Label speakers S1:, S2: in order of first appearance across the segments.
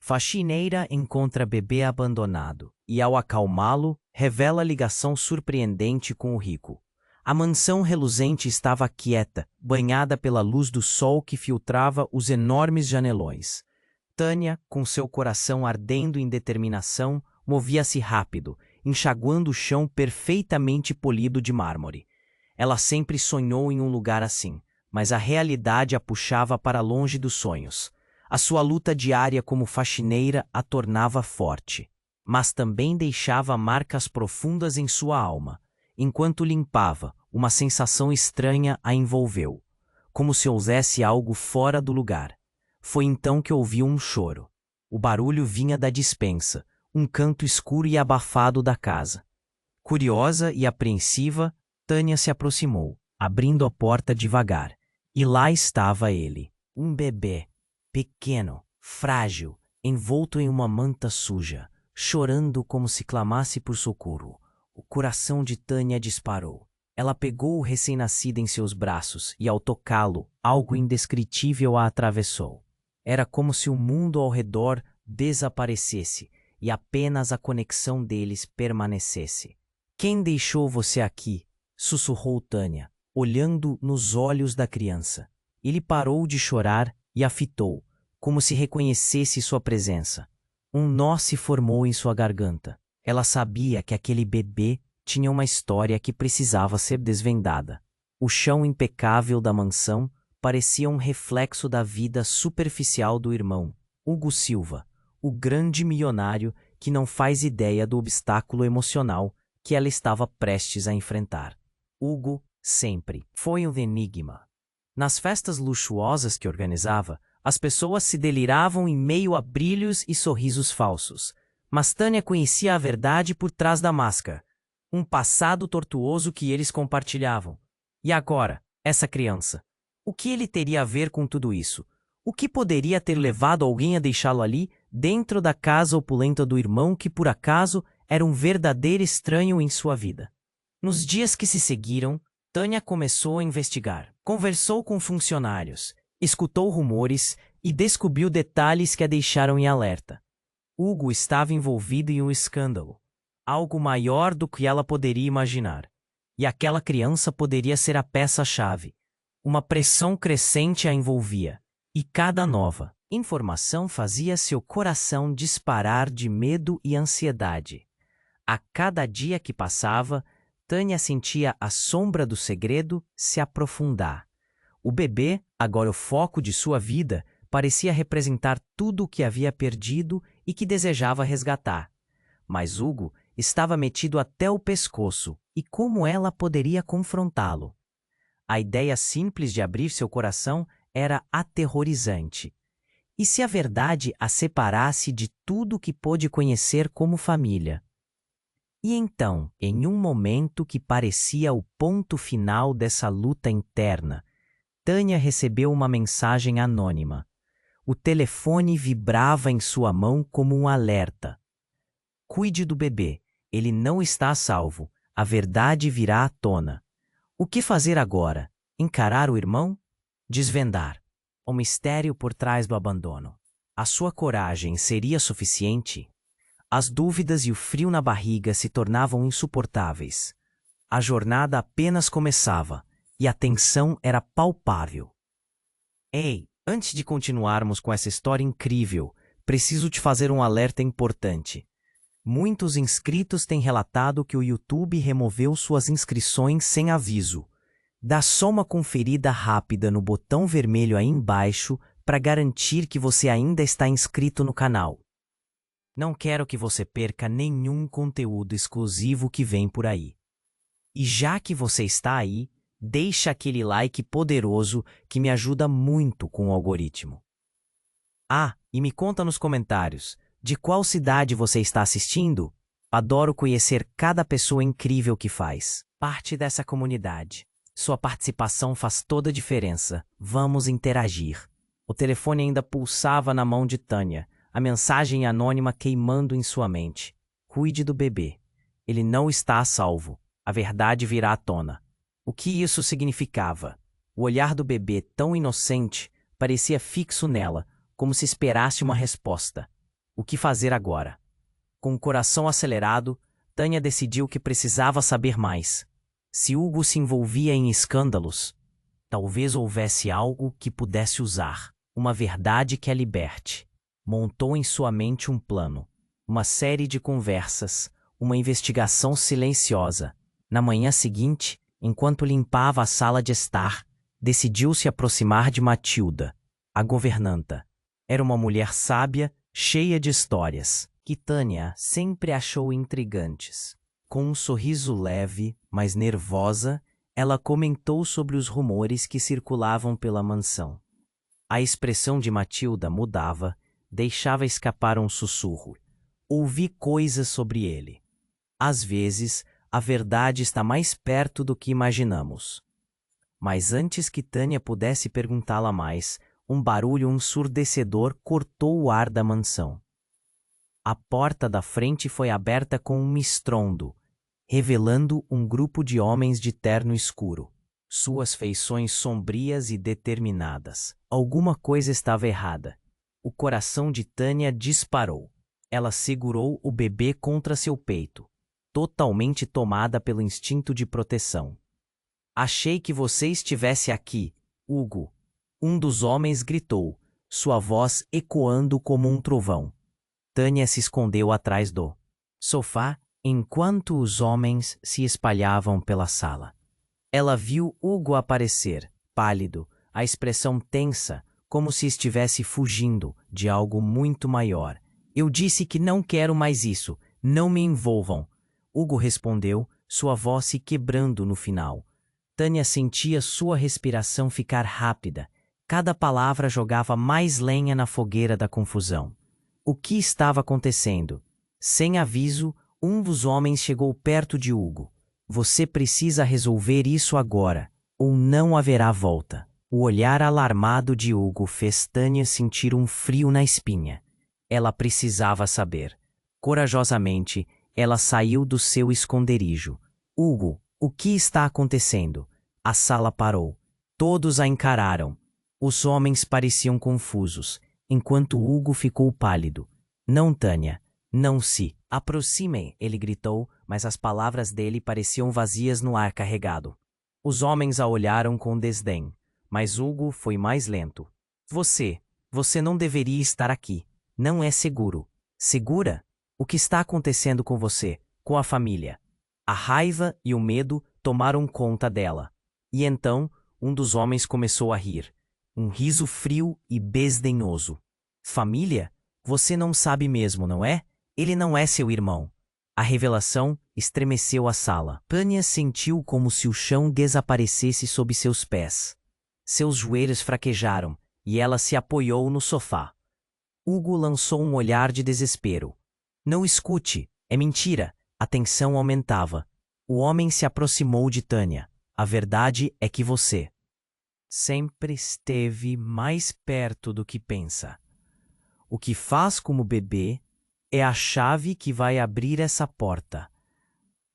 S1: Faxineira encontra bebê abandonado e, ao acalmá-lo, revela ligação surpreendente com o rico. A mansão reluzente estava quieta, banhada pela luz do sol que filtrava os enormes janelões. Tânia, com seu coração ardendo em determinação, movia-se rápido, enxaguando o chão perfeitamente polido de mármore. Ela sempre sonhou em um lugar assim, mas a realidade a puxava para longe dos sonhos. A sua luta diária como faxineira a tornava forte, mas também deixava marcas profundas em sua alma. Enquanto limpava, uma sensação estranha a envolveu, como se houvesse algo fora do lugar. Foi então que ouviu um choro. O barulho vinha da despensa, um canto escuro e abafado da casa. Curiosa e apreensiva, Tânia se aproximou, abrindo a porta devagar. E lá estava ele, um bebê, pequeno, frágil, envolto em uma manta suja, chorando como se clamasse por socorro. O coração de Tânia disparou. Ela pegou o recém-nascido em seus braços e, ao tocá-lo, algo indescritível a atravessou. Era como se o mundo ao redor desaparecesse e apenas a conexão deles permanecesse. "Quem deixou você aqui?" sussurrou Tânia, olhando nos olhos da criança. Ele parou de chorar e a fitou, como se reconhecesse sua presença. Um nó se formou em sua garganta. Ela sabia que aquele bebê tinha uma história que precisava ser desvendada. O chão impecável da mansão parecia um reflexo da vida superficial do irmão, Hugo Silva, o grande milionário que não faz ideia do obstáculo emocional que ela estava prestes a enfrentar. Hugo sempre foi um enigma. Nas festas luxuosas que organizava, as pessoas se deliravam em meio a brilhos e sorrisos falsos. Mas Tânia conhecia a verdade por trás da máscara, um passado tortuoso que eles compartilhavam. E agora, essa criança? O que ele teria a ver com tudo isso? O que poderia ter levado alguém a deixá-lo ali, dentro da casa opulenta do irmão que, por acaso, era um verdadeiro estranho em sua vida? Nos dias que se seguiram, Tânia começou a investigar. Conversou com funcionários, escutou rumores e descobriu detalhes que a deixaram em alerta. Hugo estava envolvido em um escândalo, algo maior do que ela poderia imaginar. E aquela criança poderia ser a peça-chave. Uma pressão crescente a envolvia, e cada nova informação fazia seu coração disparar de medo e ansiedade. A cada dia que passava, Tânia sentia a sombra do segredo se aprofundar. O bebê, agora o foco de sua vida, parecia representar tudo o que havia perdido e que desejava resgatar. Mas Hugo estava metido até o pescoço, e como ela poderia confrontá-lo? A ideia simples de abrir seu coração era aterrorizante. E se a verdade a separasse de tudo que pôde conhecer como família? E então, em um momento que parecia o ponto final dessa luta interna, Tânia recebeu uma mensagem anônima. O telefone vibrava em sua mão como um alerta. "Cuide do bebê, ele não está a salvo, a verdade virá à tona." O que fazer agora? Encarar o irmão? Desvendar o mistério por trás do abandono. A sua coragem seria suficiente? As dúvidas e o frio na barriga se tornavam insuportáveis. A jornada apenas começava, e a tensão era palpável. "Ei, antes de continuarmos com essa história incrível, preciso te fazer um alerta importante. Muitos inscritos têm relatado que o YouTube removeu suas inscrições sem aviso. Dá só uma conferida rápida no botão vermelho aí embaixo para garantir que você ainda está inscrito no canal. Não quero que você perca nenhum conteúdo exclusivo que vem por aí. E já que você está aí, deixa aquele like poderoso que me ajuda muito com o algoritmo. Ah, e me conta nos comentários, de qual cidade você está assistindo? Adoro conhecer cada pessoa incrível que faz parte dessa comunidade. Sua participação faz toda a diferença. Vamos interagir. O telefone ainda pulsava na mão de Tânia, a mensagem anônima queimando em sua mente. Cuide do bebê. Ele não está a salvo. A verdade virá à tona. O que isso significava? O olhar do bebê, tão inocente, parecia fixo nela, como se esperasse uma resposta. O que fazer agora? Com o coração acelerado, Tânia decidiu que precisava saber mais. Se Hugo se envolvia em escândalos, talvez houvesse algo que pudesse usar, uma verdade que a liberte. Montou em sua mente um plano, uma série de conversas, uma investigação silenciosa. Na manhã seguinte, enquanto limpava a sala de estar, decidiu se aproximar de Matilda, a governanta. Era uma mulher sábia, cheia de histórias, que Tânia sempre achou intrigantes. Com um sorriso leve, mas nervosa, ela comentou sobre os rumores que circulavam pela mansão. A expressão de Matilda mudava, deixava escapar um sussurro. Ouvi coisas sobre ele. Às vezes, a verdade está mais perto do que imaginamos. Mas antes que Tânia pudesse perguntá-la mais, um barulho ensurdecedor cortou o ar da mansão. A porta da frente foi aberta com um estrondo, revelando um grupo de homens de terno escuro. Suas feições sombrias e determinadas. Alguma coisa estava errada. O coração de Tânia disparou. Ela segurou o bebê contra seu peito, totalmente tomada pelo instinto de proteção. Achei que você estivesse aqui, Hugo. Um dos homens gritou, sua voz ecoando como um trovão. Tânia se escondeu atrás do sofá, enquanto os homens se espalhavam pela sala. Ela viu Hugo aparecer, pálido, a expressão tensa, como se estivesse fugindo de algo muito maior. Eu disse que não quero mais isso, não me envolvam. Hugo respondeu, sua voz se quebrando no final. Tânia sentia sua respiração ficar rápida. Cada palavra jogava mais lenha na fogueira da confusão. O que estava acontecendo? Sem aviso, um dos homens chegou perto de Hugo. Você precisa resolver isso agora, ou não haverá volta. O olhar alarmado de Hugo fez Tânia sentir um frio na espinha. Ela precisava saber. Corajosamente, ela saiu do seu esconderijo. Hugo, o que está acontecendo? A sala parou. Todos a encararam. Os homens pareciam confusos, enquanto Hugo ficou pálido. Não, Tânia, não se aproximem, ele gritou, mas as palavras dele pareciam vazias no ar carregado. Os homens a olharam com desdém, mas Hugo foi mais lento. Você não deveria estar aqui. Não é seguro. Segura? O que está acontecendo com você, com a família? A raiva e o medo tomaram conta dela. E então, um dos homens começou a rir. Um riso frio e desdenhoso. Família? Você não sabe mesmo, não é? Ele não é seu irmão. A revelação estremeceu a sala. Tânia sentiu como se o chão desaparecesse sob seus pés. Seus joelhos fraquejaram e ela se apoiou no sofá. Hugo lançou um olhar de desespero. Não escute, é mentira. A tensão aumentava. O homem se aproximou de Tânia. A verdade é que você sempre esteve mais perto do que pensa. O que faz como bebê é a chave que vai abrir essa porta.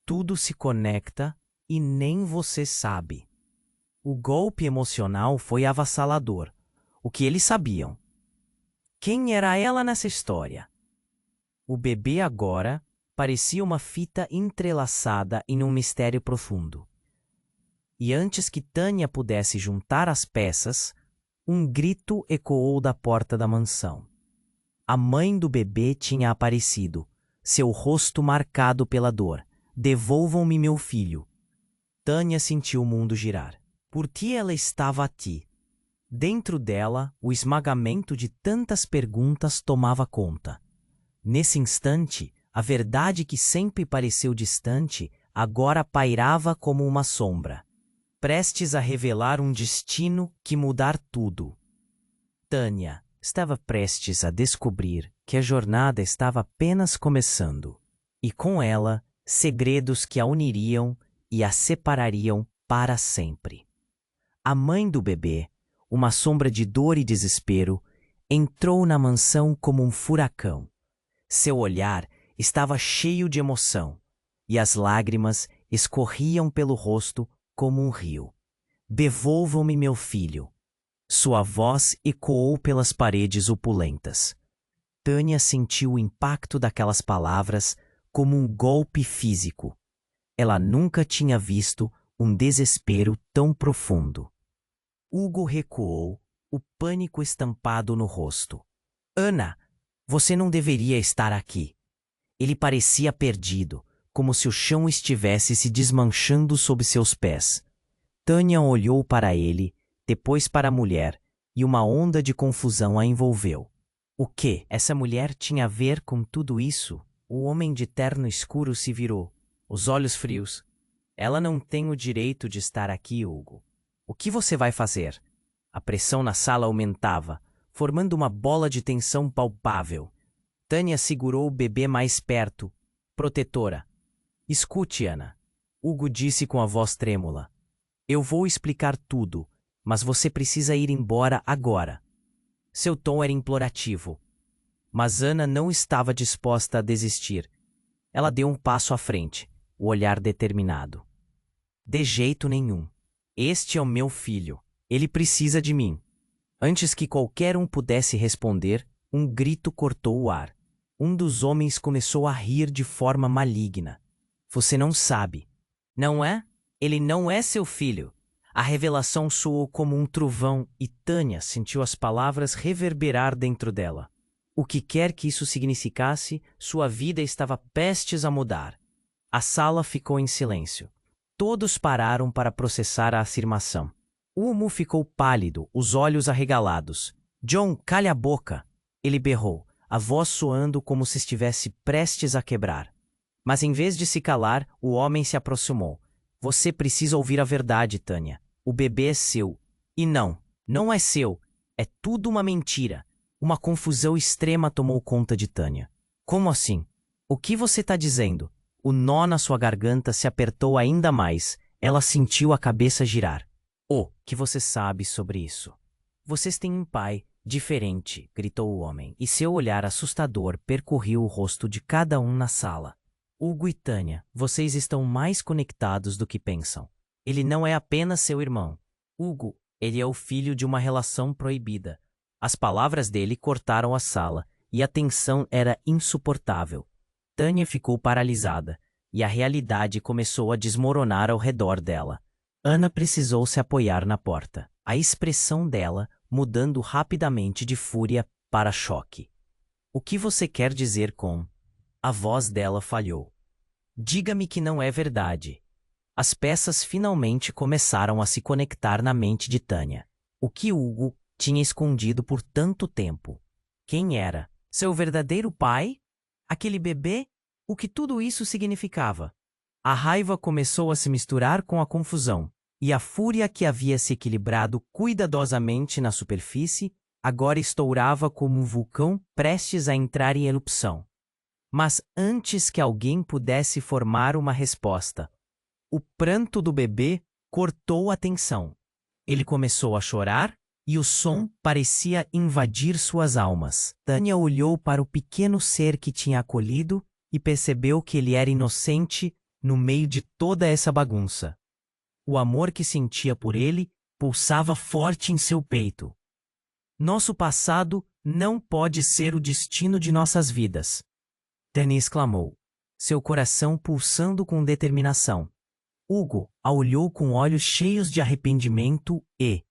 S1: Tudo se conecta e nem você sabe. O golpe emocional foi avassalador. O que eles sabiam? Quem era ela nessa história? O bebê agora parecia uma fita entrelaçada em um mistério profundo. E antes que Tânia pudesse juntar as peças, um grito ecoou da porta da mansão. A mãe do bebê tinha aparecido, seu rosto marcado pela dor. Devolvam-me meu filho. Tânia sentiu o mundo girar. Por que ela estava aqui? Dentro dela, o esmagamento de tantas perguntas tomava conta. Nesse instante, a verdade que sempre pareceu distante, agora pairava como uma sombra, prestes a revelar um destino que mudar tudo. Tânia estava prestes a descobrir que a jornada estava apenas começando, e com ela, segredos que a uniriam e a separariam para sempre. A mãe do bebê, uma sombra de dor e desespero, entrou na mansão como um furacão. Seu olhar estava cheio de emoção, e as lágrimas escorriam pelo rosto como um rio. Devolvam-me meu filho. Sua voz ecoou pelas paredes opulentas. Tânia sentiu o impacto daquelas palavras como um golpe físico. Ela nunca tinha visto um desespero tão profundo. Hugo recuou, o pânico estampado no rosto. Ana, você não deveria estar aqui. Ele parecia perdido, como se o chão estivesse se desmanchando sob seus pés. Tânia olhou para ele, depois para a mulher, e uma onda de confusão a envolveu. O que essa mulher tinha a ver com tudo isso? O homem de terno escuro se virou, os olhos frios. Ela não tem o direito de estar aqui, Hugo. O que você vai fazer? A pressão na sala aumentava, formando uma bola de tensão palpável. Tânia segurou o bebê mais perto, protetora. Escute, Ana. Hugo disse com a voz trêmula. Eu vou explicar tudo, mas você precisa ir embora agora. Seu tom era implorativo. Mas Ana não estava disposta a desistir. Ela deu um passo à frente, o olhar determinado. De jeito nenhum. Este é o meu filho. Ele precisa de mim. Antes que qualquer um pudesse responder, um grito cortou o ar. Um dos homens começou a rir de forma maligna. Você não sabe. Não é? Ele não é seu filho. A revelação soou como um trovão e Tânia sentiu as palavras reverberar dentro dela. O que quer que isso significasse, sua vida estava prestes a mudar. A sala ficou em silêncio. Todos pararam para processar a afirmação. Humo ficou pálido, os olhos arregalados. John, calha a boca! Ele berrou, a voz soando como se estivesse prestes a quebrar. Mas em vez de se calar, o homem se aproximou. Você precisa ouvir a verdade, Tânia. O bebê é seu. E não, não é seu. É tudo uma mentira. Uma confusão extrema tomou conta de Tânia. Como assim? O que você está dizendo? O nó na sua garganta se apertou ainda mais. Ela sentiu a cabeça girar. O que você sabe sobre isso? Vocês têm um pai diferente, gritou o homem, e seu olhar assustador percorreu o rosto de cada um na sala. Hugo e Tânia, vocês estão mais conectados do que pensam. Ele não é apenas seu irmão. Hugo, ele é o filho de uma relação proibida. As palavras dele cortaram a sala, e a tensão era insuportável. Tânia ficou paralisada, e a realidade começou a desmoronar ao redor dela. Ana precisou se apoiar na porta, a expressão dela mudando rapidamente de fúria para choque. O que você quer dizer com... A voz dela falhou. Diga-me que não é verdade. As peças finalmente começaram a se conectar na mente de Tânia. O que Hugo tinha escondido por tanto tempo? Quem era? Seu verdadeiro pai? Aquele bebê? O que tudo isso significava? A raiva começou a se misturar com a confusão, e a fúria que havia se equilibrado cuidadosamente na superfície agora estourava como um vulcão prestes a entrar em erupção. Mas antes que alguém pudesse formar uma resposta, o pranto do bebê cortou a tensão. Ele começou a chorar e o som parecia invadir suas almas. Tânia olhou para o pequeno ser que tinha acolhido e percebeu que ele era inocente no meio de toda essa bagunça. O amor que sentia por ele pulsava forte em seu peito. Nosso passado não pode ser o destino de nossas vidas. Tânia exclamou, seu coração pulsando com determinação. Hugo a olhou com olhos cheios de arrependimento e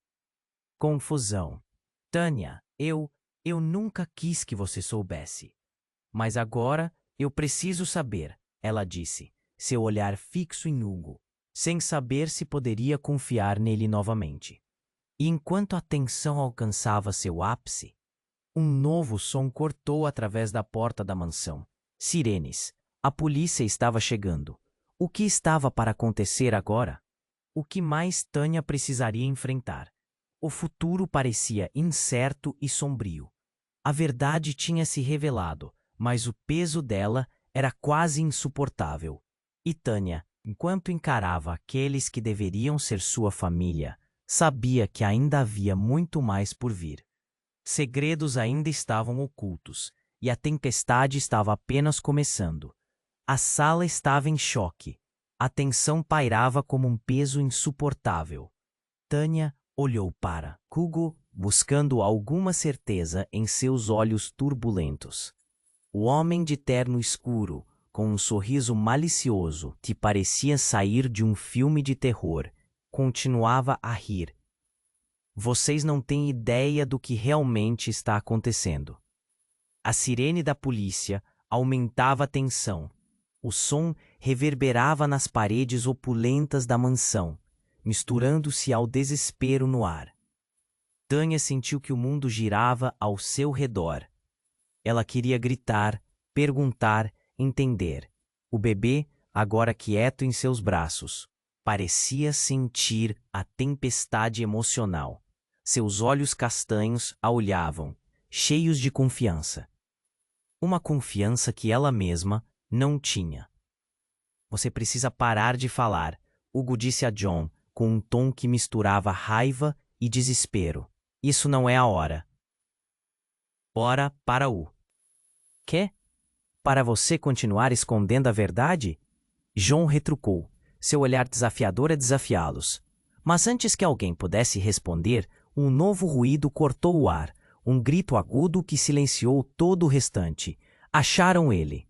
S1: confusão. Tânia, eu nunca quis que você soubesse. Mas agora eu preciso saber, ela disse, seu olhar fixo em Hugo, sem saber se poderia confiar nele novamente. E enquanto a tensão alcançava seu ápice, um novo som cortou através da porta da mansão. Sirenes. A polícia estava chegando. O que estava para acontecer agora? O que mais Tânia precisaria enfrentar? O futuro parecia incerto e sombrio. A verdade tinha se revelado, mas o peso dela era quase insuportável. E Tânia, enquanto encarava aqueles que deveriam ser sua família, sabia que ainda havia muito mais por vir. Segredos ainda estavam ocultos, e a tempestade estava apenas começando. A sala estava em choque. A tensão pairava como um peso insuportável. Tânia olhou para Hugo buscando alguma certeza em seus olhos turbulentos. O homem de terno escuro, com um sorriso malicioso que parecia sair de um filme de terror, continuava a rir. Vocês não têm ideia do que realmente está acontecendo. A sirene da polícia aumentava a tensão. O som reverberava nas paredes opulentas da mansão, misturando-se ao desespero no ar. Tânia sentiu que o mundo girava ao seu redor. Ela queria gritar, perguntar, entender. O bebê, agora quieto em seus braços, parecia sentir a tempestade emocional. Seus olhos castanhos a olhavam, cheios de confiança. Uma confiança que ela mesma não tinha. Você precisa parar de falar, Hugo disse a John, com um tom que misturava raiva e desespero. Isso não é a hora. Ora para o quê? Para você continuar escondendo a verdade? John retrucou. Seu olhar desafiador a desafiá-los. Mas antes que alguém pudesse responder, um novo ruído cortou o ar, um grito agudo que silenciou todo o restante. Acharam ele.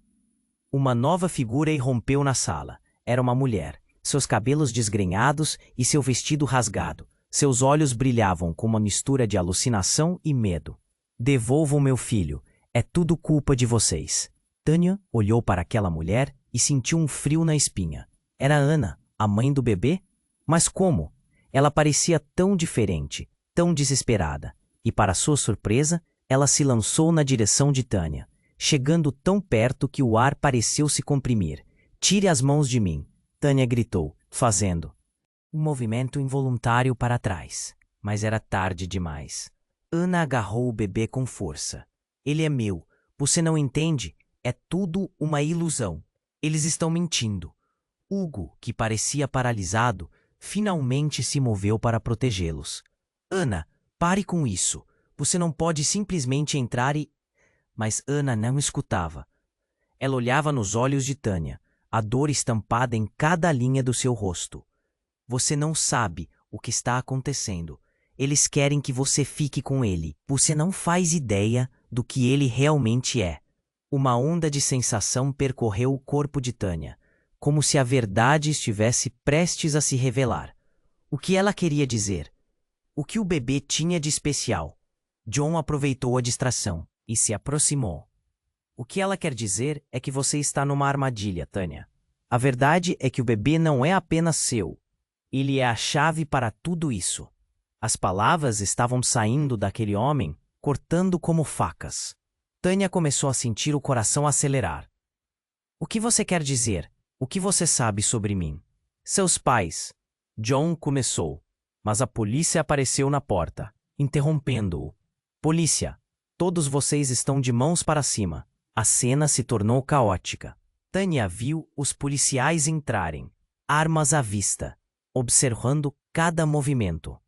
S1: Uma nova figura irrompeu na sala. Era uma mulher, seus cabelos desgrenhados e seu vestido rasgado. Seus olhos brilhavam com uma mistura de alucinação e medo. Devolvam meu filho. É tudo culpa de vocês. Tânia olhou para aquela mulher e sentiu um frio na espinha. Era Ana, a mãe do bebê? Mas como? Ela parecia tão diferente, tão desesperada. E para sua surpresa, ela se lançou na direção de Tânia, chegando tão perto que o ar pareceu se comprimir. Tire as mãos de mim, Tânia gritou, fazendo um movimento involuntário para trás. Mas era tarde demais. Ana agarrou o bebê com força. Ele é meu. Você não entende? É tudo uma ilusão. Eles estão mentindo. Hugo, que parecia paralisado, finalmente se moveu para protegê-los. Ana, pare com isso. Você não pode simplesmente entrar e... Mas Ana não escutava. Ela olhava nos olhos de Tânia, a dor estampada em cada linha do seu rosto. Você não sabe o que está acontecendo. Eles querem que você fique com ele. Você não faz ideia do que ele realmente é. Uma onda de sensação percorreu o corpo de Tânia, como se a verdade estivesse prestes a se revelar. O que ela queria dizer? O que o bebê tinha de especial? John aproveitou a distração e se aproximou. O que ela quer dizer é que você está numa armadilha, Tânia. A verdade é que o bebê não é apenas seu. Ele é a chave para tudo isso. As palavras estavam saindo daquele homem, cortando como facas. Tânia começou a sentir o coração acelerar. O que você quer dizer? O que você sabe sobre mim? Seus pais. John começou, mas a polícia apareceu na porta, interrompendo-o. Polícia, todos vocês estão de mãos para cima. A cena se tornou caótica. Tânia viu os policiais entrarem, armas à vista, observando cada movimento.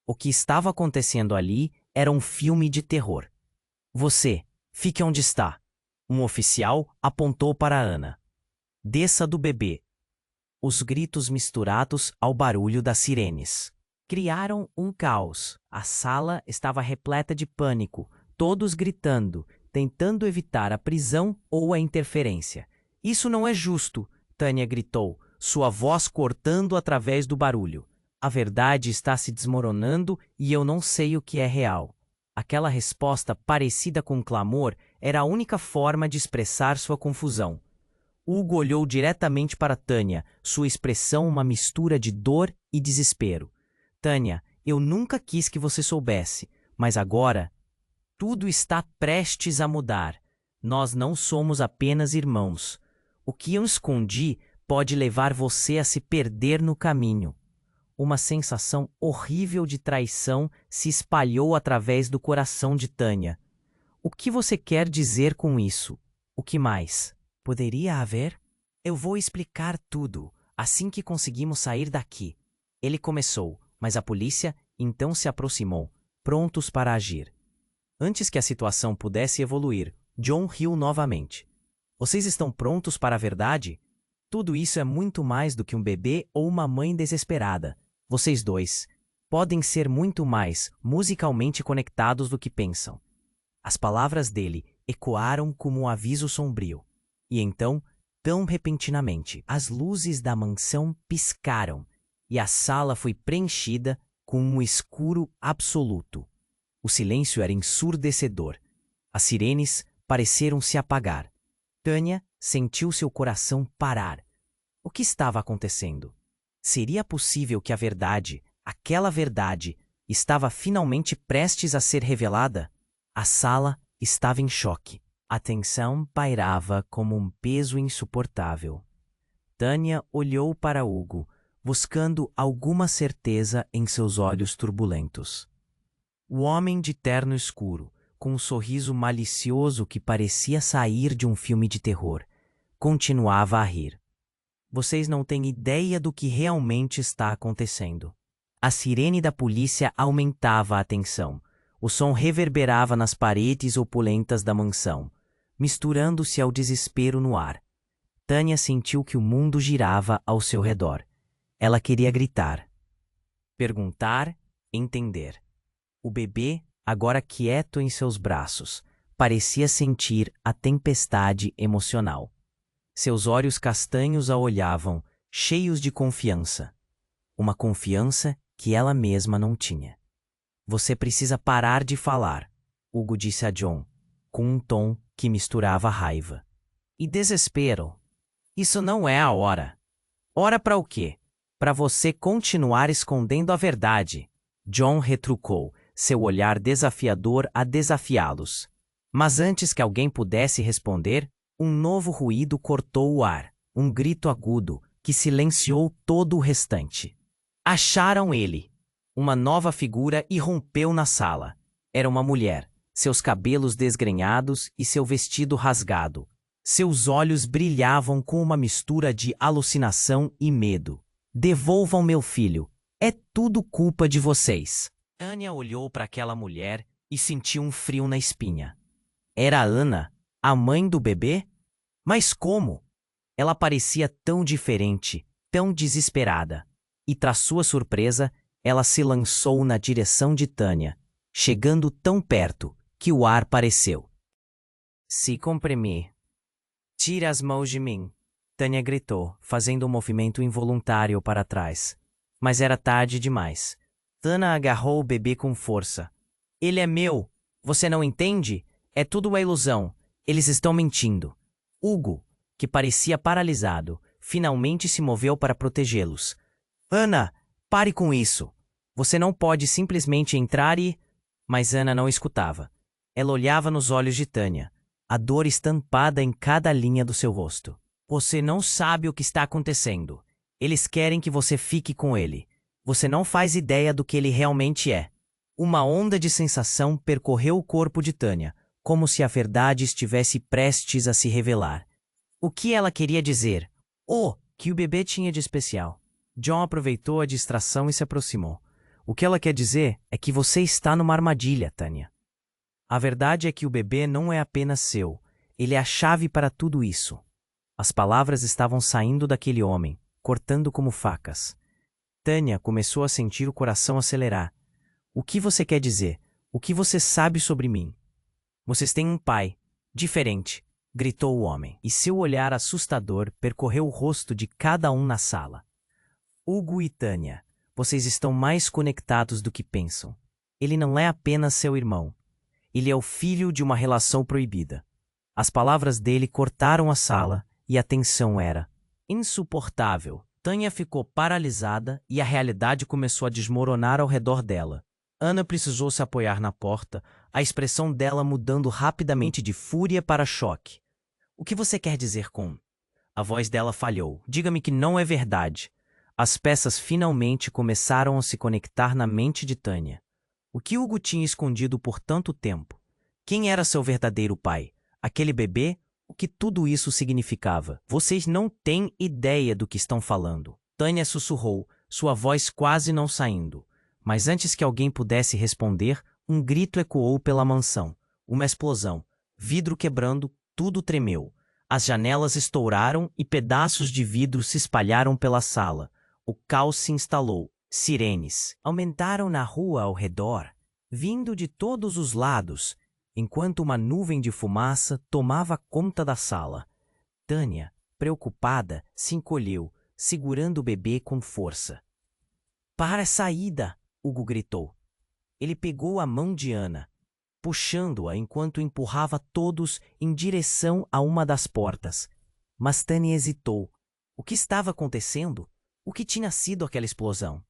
S1: O que estava acontecendo ali era um filme de terror. Você, fique onde está. Um oficial apontou para Ana. Desça do bebê. Os gritos misturados ao barulho das sirenes criaram um caos. A sala estava repleta de pânico, todos gritando, tentando evitar a prisão ou a interferência. Isso não é justo, Tânia gritou, sua voz cortando através do barulho. A verdade está se desmoronando e eu não sei o que é real. Aquela resposta parecida com clamor era a única forma de expressar sua confusão. Hugo olhou diretamente para Tânia, sua expressão uma mistura de dor e desespero. Tânia, eu nunca quis que você soubesse, mas agora tudo está prestes a mudar. Nós não somos apenas irmãos. O que eu escondi pode levar você a se perder no caminho. Uma sensação horrível de traição se espalhou através do coração de Tânia. O que você quer dizer com isso? O que mais? Poderia haver? Eu vou explicar tudo, assim que conseguimos sair daqui. Ele começou, mas a polícia então se aproximou, prontos para agir. Antes que a situação pudesse evoluir, John riu novamente. Vocês estão prontos para a verdade? Tudo isso é muito mais do que um bebê ou uma mãe desesperada. Vocês dois, podem ser muito mais musicalmente conectados do que pensam. As palavras dele ecoaram como um aviso sombrio. E então, tão repentinamente, as luzes da mansão piscaram e a sala foi preenchida com um escuro absoluto. O silêncio era ensurdecedor. As sirenes pareceram se apagar. Tânia sentiu seu coração parar. O que estava acontecendo? Seria possível que a verdade, aquela verdade, estava finalmente prestes a ser revelada? A sala estava em choque. A tensão pairava como um peso insuportável. Tânia olhou para Hugo, buscando alguma certeza em seus olhos turbulentos. O homem de terno escuro, com um sorriso malicioso que parecia sair de um filme de terror, continuava a rir. Vocês não têm ideia do que realmente está acontecendo. A sirene da polícia aumentava a tensão. O som reverberava nas paredes opulentas da mansão, misturando-se ao desespero no ar. Tânia sentiu que o mundo girava ao seu redor. Ela queria gritar, perguntar, entender. O bebê, agora quieto em seus braços, parecia sentir a tempestade emocional. Seus olhos castanhos a olhavam, cheios de confiança. Uma confiança que ela mesma não tinha. Você precisa parar de falar, Hugo disse a John, com um tom que misturava raiva e desespero. Isso não é a hora. Hora para o quê? Para você continuar escondendo a verdade. John retrucou, seu olhar desafiador a desafiá-los. Mas antes que alguém pudesse responder, um novo ruído cortou o ar, um grito agudo que silenciou todo o restante. Acharam ele. Uma nova figura irrompeu na sala. Era uma mulher, seus cabelos desgrenhados e seu vestido rasgado. Seus olhos brilhavam com uma mistura de alucinação e medo. Devolvam meu filho. É tudo culpa de vocês. Tânia olhou para aquela mulher e sentiu um frio na espinha. Era Ana, a mãe do bebê? Mas como? Ela parecia tão diferente, tão desesperada. E, tras sua surpresa, ela se lançou na direção de Tânia, chegando tão perto que o ar pareceu se comprimir. Tira as mãos de mim, Tânia gritou, fazendo um movimento involuntário para trás. Mas era tarde demais. Tânia agarrou o bebê com força. Ele é meu! Você não entende? É tudo uma ilusão. Eles estão mentindo. Hugo, que parecia paralisado, finalmente se moveu para protegê-los. Ana, pare com isso. Você não pode simplesmente entrar e... Mas Ana não escutava. Ela olhava nos olhos de Tânia, a dor estampada em cada linha do seu rosto. Você não sabe o que está acontecendo. Eles querem que você fique com ele. Você não faz ideia do que ele realmente é. Uma onda de sensação percorreu o corpo de Tânia, como se a verdade estivesse prestes a se revelar. O que ela queria dizer? Que o bebê tinha de especial. John aproveitou a distração e se aproximou. O que ela quer dizer é que você está numa armadilha, Tânia. A verdade é que o bebê não é apenas seu. Ele é a chave para tudo isso. As palavras estavam saindo daquele homem, cortando como facas. Tânia começou a sentir o coração acelerar. O que você quer dizer? O que você sabe sobre mim? Vocês têm um pai. Diferente, gritou o homem, e seu olhar assustador percorreu o rosto de cada um na sala. Hugo e Tânia, vocês estão mais conectados do que pensam. Ele não é apenas seu irmão. Ele é o filho de uma relação proibida. As palavras dele cortaram a sala e a tensão era insuportável. Tânia ficou paralisada e a realidade começou a desmoronar ao redor dela. Ana precisou se apoiar na porta, a expressão dela mudando rapidamente de fúria para choque. O que você quer dizer com... A voz dela falhou. Diga-me que não é verdade. As peças finalmente começaram a se conectar na mente de Tânia. O que Hugo tinha escondido por tanto tempo? Quem era seu verdadeiro pai? Aquele bebê? O que tudo isso significava? Vocês não têm ideia do que estão falando. Tânia sussurrou, sua voz quase não saindo. Mas antes que alguém pudesse responder, um grito ecoou pela mansão. Uma explosão. Vidro quebrando, tudo tremeu. As janelas estouraram e pedaços de vidro se espalharam pela sala. O caos se instalou. Sirenes aumentaram na rua ao redor, vindo de todos os lados, enquanto uma nuvem de fumaça tomava conta da sala. Tânia, preocupada, se encolheu, segurando o bebê com força. Para a saída! Hugo gritou. Ele pegou a mão de Ana, puxando-a enquanto empurrava todos em direção a uma das portas. Mas Tânia hesitou. O que estava acontecendo? O que tinha sido aquela explosão?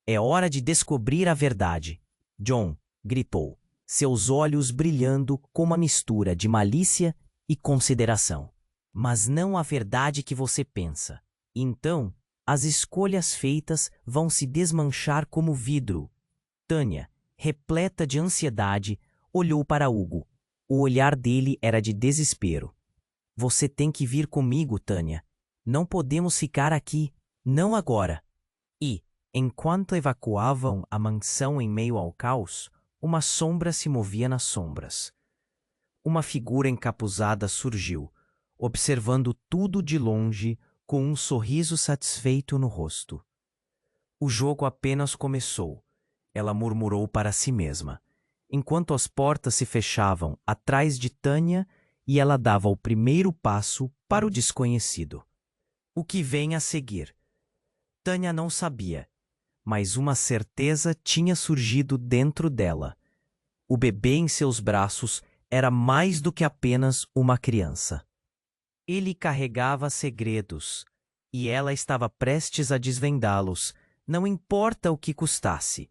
S1: É hora de descobrir a verdade. John gritou, seus olhos brilhando com uma mistura de malícia e consideração. Mas não a verdade que você pensa. Então, as escolhas feitas vão se desmanchar como vidro. Tânia, repleta de ansiedade, olhou para Hugo. O olhar dele era de desespero. Você tem que vir comigo, Tânia. Não podemos ficar aqui, não agora. E, enquanto evacuavam a mansão em meio ao caos, uma sombra se movia nas sombras. Uma figura encapuzada surgiu, observando tudo de longe com um sorriso satisfeito no rosto. O jogo apenas começou, ela murmurou para si mesma, enquanto as portas se fechavam atrás de Tânia e ela dava o primeiro passo para o desconhecido. O que vem a seguir? Tânia não sabia, mas uma certeza tinha surgido dentro dela. O bebê em seus braços era mais do que apenas uma criança. Ele carregava segredos, e ela estava prestes a desvendá-los, não importa o que custasse.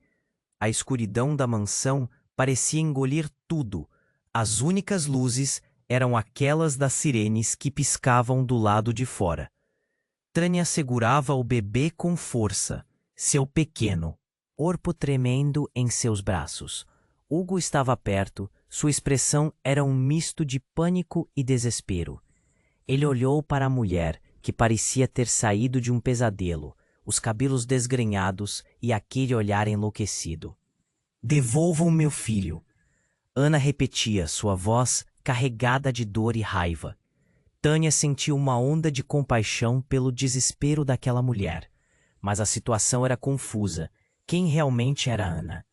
S1: A escuridão da mansão parecia engolir tudo. As únicas luzes eram aquelas das sirenes que piscavam do lado de fora. Tânia segurava o bebê com força, seu pequeno corpo tremendo em seus braços. Hugo estava perto, sua expressão era um misto de pânico e desespero. Ele olhou para a mulher, que parecia ter saído de um pesadelo, os cabelos desgrenhados e aquele olhar enlouquecido. Devolvam meu filho! Ana repetia, sua voz carregada de dor e raiva. Tânia sentiu uma onda de compaixão pelo desespero daquela mulher. Mas a situação era confusa. Quem realmente era Ana?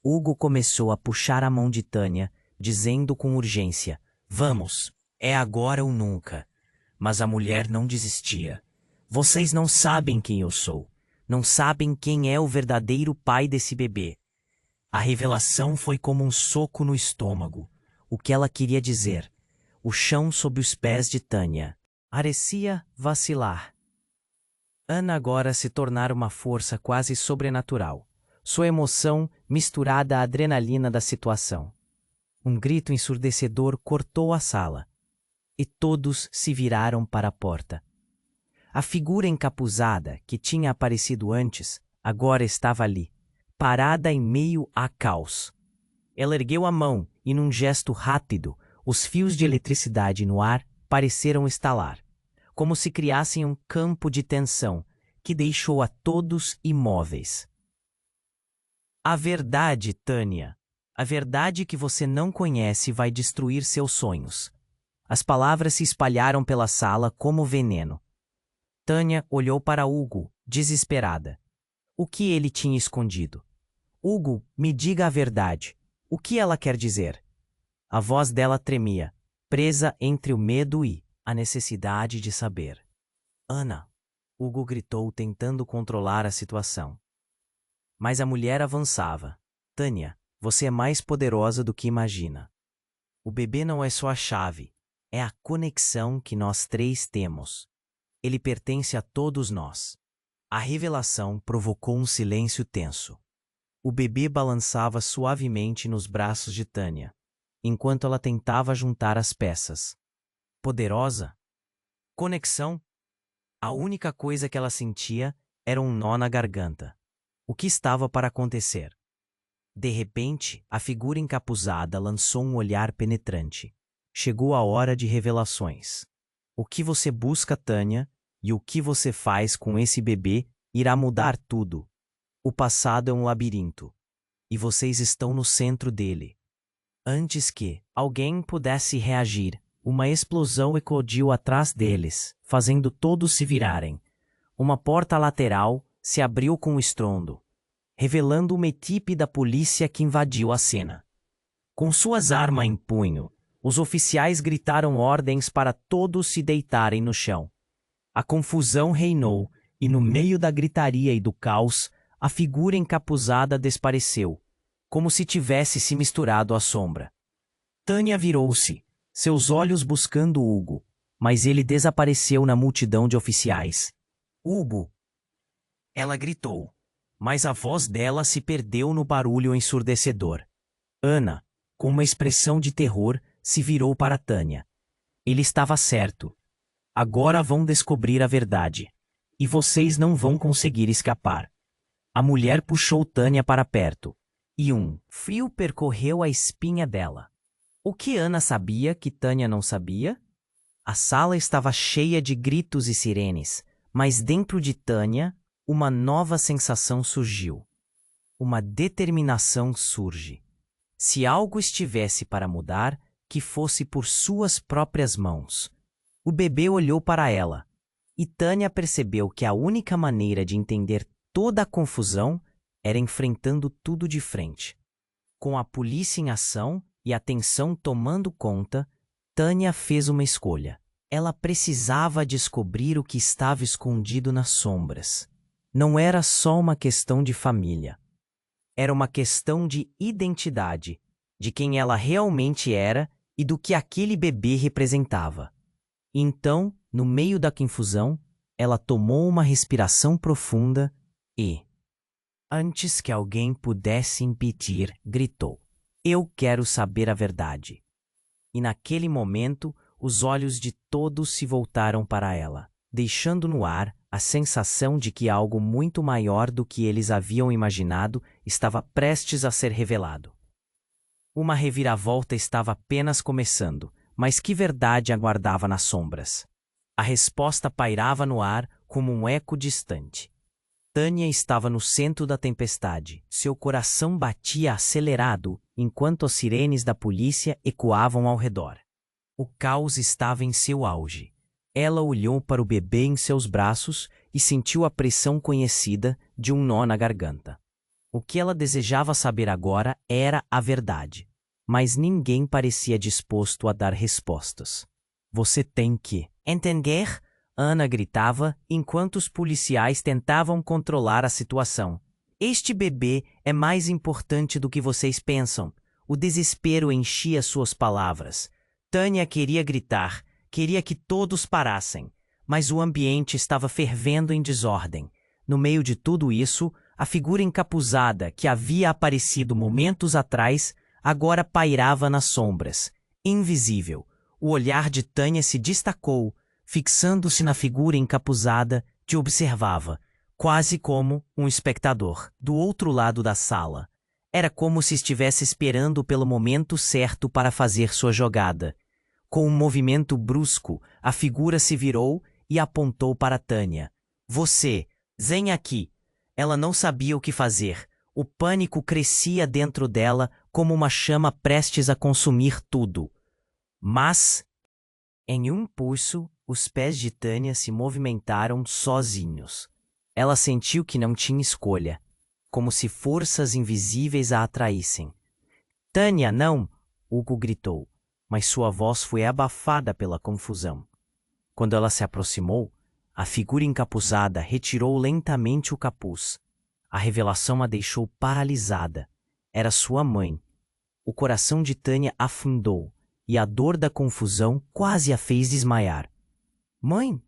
S1: Hugo começou a puxar a mão de Tânia, dizendo com urgência, vamos, é agora ou nunca. Mas a mulher não desistia. Vocês não sabem quem eu sou. Não sabem quem é o verdadeiro pai desse bebê. A revelação foi como um soco no estômago. O que ela queria dizer? O chão sob os pés de Tânia parecia vacilar. Ana agora se tornara uma força quase sobrenatural. Sua emoção misturada à adrenalina da situação. Um grito ensurdecedor cortou a sala. E todos se viraram para a porta. A figura encapuzada que tinha aparecido antes, agora estava ali, parada em meio a caos. Ela ergueu a mão e, num gesto rápido, os fios de eletricidade no ar pareceram estalar, como se criassem um campo de tensão que deixou a todos imóveis. A verdade, Tânia, a verdade que você não conhece vai destruir seus sonhos. As palavras se espalharam pela sala como veneno. Tânia olhou para Hugo, desesperada. O que ele tinha escondido? Hugo, me diga a verdade. O que ela quer dizer? A voz dela tremia, presa entre o medo e a necessidade de saber. Ana, Hugo gritou, tentando controlar a situação. Mas a mulher avançava. Tânia, você é mais poderosa do que imagina. O bebê não é só a chave, é a conexão que nós três temos. Ele pertence a todos nós. A revelação provocou um silêncio tenso. O bebê balançava suavemente nos braços de Tânia, enquanto ela tentava juntar as peças. Poderosa? Conexão? A única coisa que ela sentia era um nó na garganta. O que estava para acontecer? De repente, a figura encapuzada lançou um olhar penetrante. Chegou a hora de revelações. O que você busca, Tânia, e o que você faz com esse bebê irá mudar tudo. O passado é um labirinto, e vocês estão no centro dele. Antes que alguém pudesse reagir, uma explosão eclodiu atrás deles, fazendo todos se virarem. Uma porta lateral, se abriu com um estrondo, revelando uma equipe da polícia que invadiu a cena. Com suas armas em punho, os oficiais gritaram ordens para todos se deitarem no chão. A confusão reinou, e no meio da gritaria e do caos, a figura encapuzada desapareceu, como se tivesse se misturado à sombra. Tânia virou-se, seus olhos buscando Hugo, mas ele desapareceu na multidão de oficiais. Hugo! Ela gritou, mas a voz dela se perdeu no barulho ensurdecedor. Ana, com uma expressão de terror, se virou para Tânia. Ele estava certo. Agora vão descobrir a verdade. E vocês não vão conseguir escapar. A mulher puxou Tânia para perto. E um frio percorreu a espinha dela. O que Ana sabia que Tânia não sabia? A sala estava cheia de gritos e sirenes, mas dentro de Tânia, uma nova sensação surgiu. Uma determinação surge. Se algo estivesse para mudar, que fosse por suas próprias mãos. O bebê olhou para ela, e Tânia percebeu que a única maneira de entender toda a confusão era enfrentando tudo de frente. Com a polícia em ação e a tensão tomando conta, Tânia fez uma escolha. Ela precisava descobrir o que estava escondido nas sombras. Não era só uma questão de família. Era uma questão de identidade, de quem ela realmente era e do que aquele bebê representava. Então, no meio da confusão, ela tomou uma respiração profunda e, antes que alguém pudesse impedir, gritou: "Eu quero saber a verdade." E naquele momento, os olhos de todos se voltaram para ela, deixando no ar a sensação de que algo muito maior do que eles haviam imaginado estava prestes a ser revelado. Uma reviravolta estava apenas começando, mas que verdade aguardava nas sombras? A resposta pairava no ar como um eco distante. Tânia estava no centro da tempestade. Seu coração batia acelerado enquanto as sirenes da polícia ecoavam ao redor. O caos estava em seu auge. Ela olhou para o bebê em seus braços e sentiu a pressão conhecida de um nó na garganta. O que ela desejava saber agora era a verdade, mas ninguém parecia disposto a dar respostas. "Você tem que entender", Ana gritava enquanto os policiais tentavam controlar a situação. "Este bebê é mais importante do que vocês pensam." O desespero enchia suas palavras. Tânia queria gritar, queria que todos parassem, mas o ambiente estava fervendo em desordem. No meio de tudo isso, a figura encapuzada que havia aparecido momentos atrás agora pairava nas sombras, invisível. O olhar de Tânia se destacou, fixando-se na figura encapuzada que observava, quase como um espectador, do outro lado da sala. Era como se estivesse esperando pelo momento certo para fazer sua jogada. Com um movimento brusco, a figura se virou e apontou para Tânia. "Você, vem aqui." Ela não sabia o que fazer. O pânico crescia dentro dela como uma chama prestes a consumir tudo. Mas, em um impulso, os pés de Tânia se movimentaram sozinhos. Ela sentiu que não tinha escolha, como se forças invisíveis a atraíssem. "Tânia, não!" Hugo gritou, mas sua voz foi abafada pela confusão. Quando ela se aproximou, a figura encapuzada retirou lentamente o capuz. A revelação a deixou paralisada. Era sua mãe. O coração de Tânia afundou, e a dor da confusão quase a fez desmaiar. "Mãe?"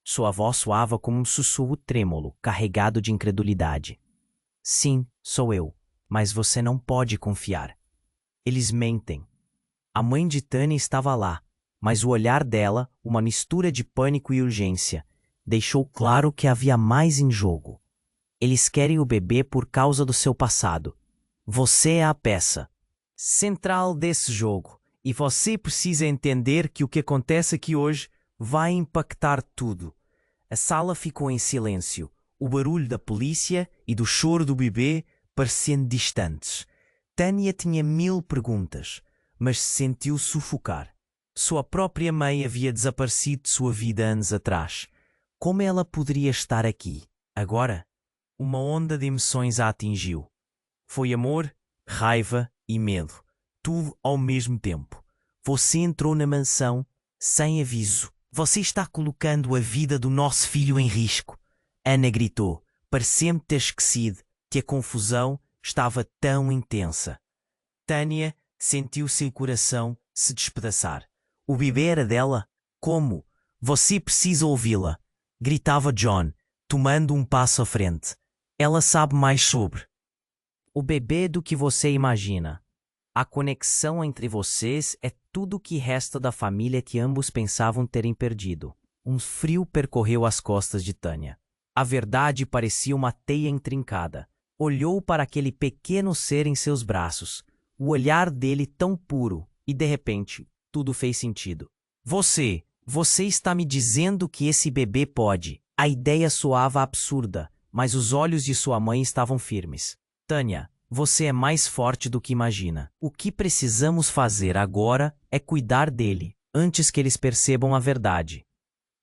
S1: Sua voz soava como um sussurro trêmulo, carregado de incredulidade. "Sim, sou eu, mas você não pode confiar. Eles mentem." A mãe de Tânia estava lá, mas o olhar dela, uma mistura de pânico e urgência, deixou claro que havia mais em jogo. "Eles querem o bebê por causa do seu passado. Você é a peça central desse jogo, e você precisa entender que o que acontece aqui hoje vai impactar tudo." A sala ficou em silêncio. O barulho da polícia e do choro do bebê pareciam distantes. Tânia tinha 1000 perguntas, mas se sentiu sufocar. Sua própria mãe havia desaparecido de sua vida anos atrás. Como ela poderia estar aqui, agora? Uma onda de emoções a atingiu. Foi amor, raiva e medo, tudo ao mesmo tempo. Você entrou na mansão sem aviso. Você está colocando a vida do nosso filho em risco. Ana gritou, parecendo ter esquecido que a confusão estava tão intensa. Tânia sentiu seu coração se despedaçar. O bebê era dela? Como? Você precisa ouvi-la, gritava John, tomando um passo à frente. Ela sabe mais sobre o bebê do que você imagina. A conexão entre vocês é tudo o que resta da família que ambos pensavam terem perdido. Um frio percorreu as costas de Tânia. A verdade parecia uma teia intrincada. Olhou para aquele pequeno ser em seus braços, o olhar dele tão puro, e de repente, tudo fez sentido. Você está me dizendo que esse bebê pode. A ideia soava absurda, mas os olhos de sua mãe estavam firmes. Tânia, você é mais forte do que imagina. O que precisamos fazer agora é cuidar dele, antes que eles percebam a verdade.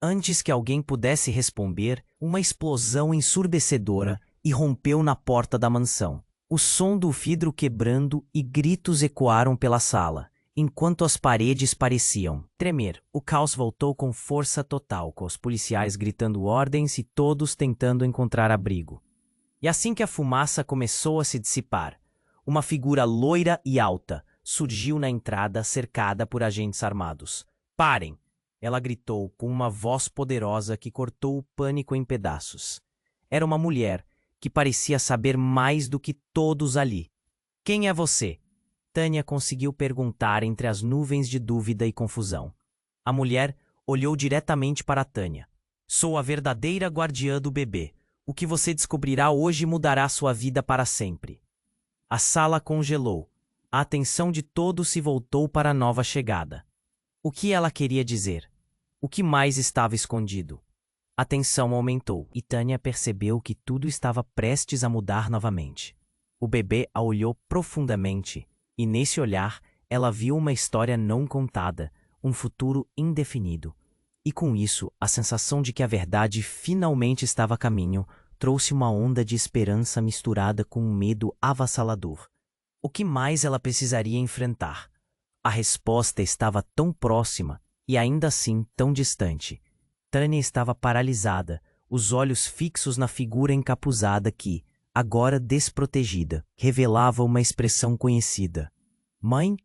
S1: Antes que alguém pudesse responder, uma explosão ensurdecedora irrompeu na porta da mansão. O som do vidro quebrando e gritos ecoaram pela sala, enquanto as paredes pareciam tremer. O caos voltou com força total, com os policiais gritando ordens e todos tentando encontrar abrigo. E assim que a fumaça começou a se dissipar, uma figura loira e alta surgiu na entrada cercada por agentes armados. Parem! Ela gritou com uma voz poderosa que cortou o pânico em pedaços. Era uma mulher que parecia saber mais do que todos ali. Quem é você? Tânia conseguiu perguntar entre as nuvens de dúvida e confusão. A mulher olhou diretamente para Tânia. Sou a verdadeira guardiã do bebê. O que você descobrirá hoje mudará sua vida para sempre. A sala congelou. A atenção de todos se voltou para a nova chegada. O que ela queria dizer? O que mais estava escondido? A tensão aumentou e Tânia percebeu que tudo estava prestes a mudar novamente. O bebê a olhou profundamente e nesse olhar ela viu uma história não contada, um futuro indefinido. E com isso, a sensação de que a verdade finalmente estava a caminho trouxe uma onda de esperança misturada com um medo avassalador. O que mais ela precisaria enfrentar? A resposta estava tão próxima e ainda assim tão distante. Tânia estava paralisada, os olhos fixos na figura encapuzada que, agora desprotegida, revelava uma expressão conhecida. Mãe?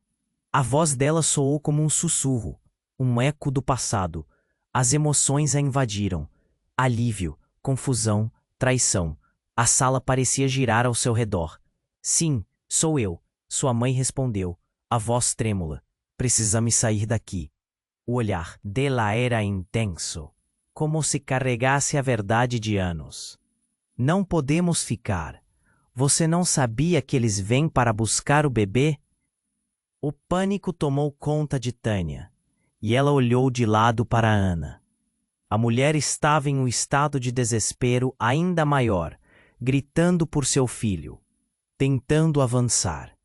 S1: A voz dela soou como um sussurro, um eco do passado. As emoções a invadiram. Alívio, confusão, traição. A sala parecia girar ao seu redor. Sim, sou eu, sua mãe respondeu, a voz trêmula. Precisamos sair daqui. O olhar dela era intenso, como se carregasse a verdade de anos. Não podemos ficar. Você não sabia que eles vêm para buscar o bebê? O pânico tomou conta de Tânia, e ela olhou de lado para Ana. A mulher estava em um estado de desespero ainda maior, gritando por seu filho, tentando avançar.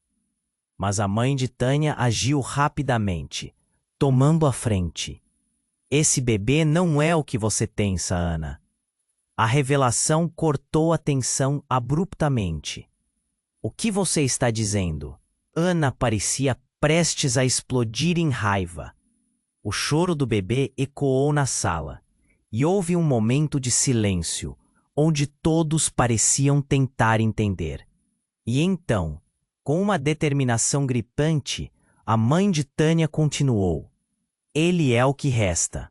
S1: Mas a mãe de Tânia agiu rapidamente, tomando a frente. Esse bebê não é o que você pensa, Ana. A revelação cortou a tensão abruptamente. O que você está dizendo? Ana parecia prestes a explodir em raiva. O choro do bebê ecoou na sala, e houve um momento de silêncio, onde todos pareciam tentar entender. E então, com uma determinação gripante, a mãe de Tânia continuou. Ele é o que resta.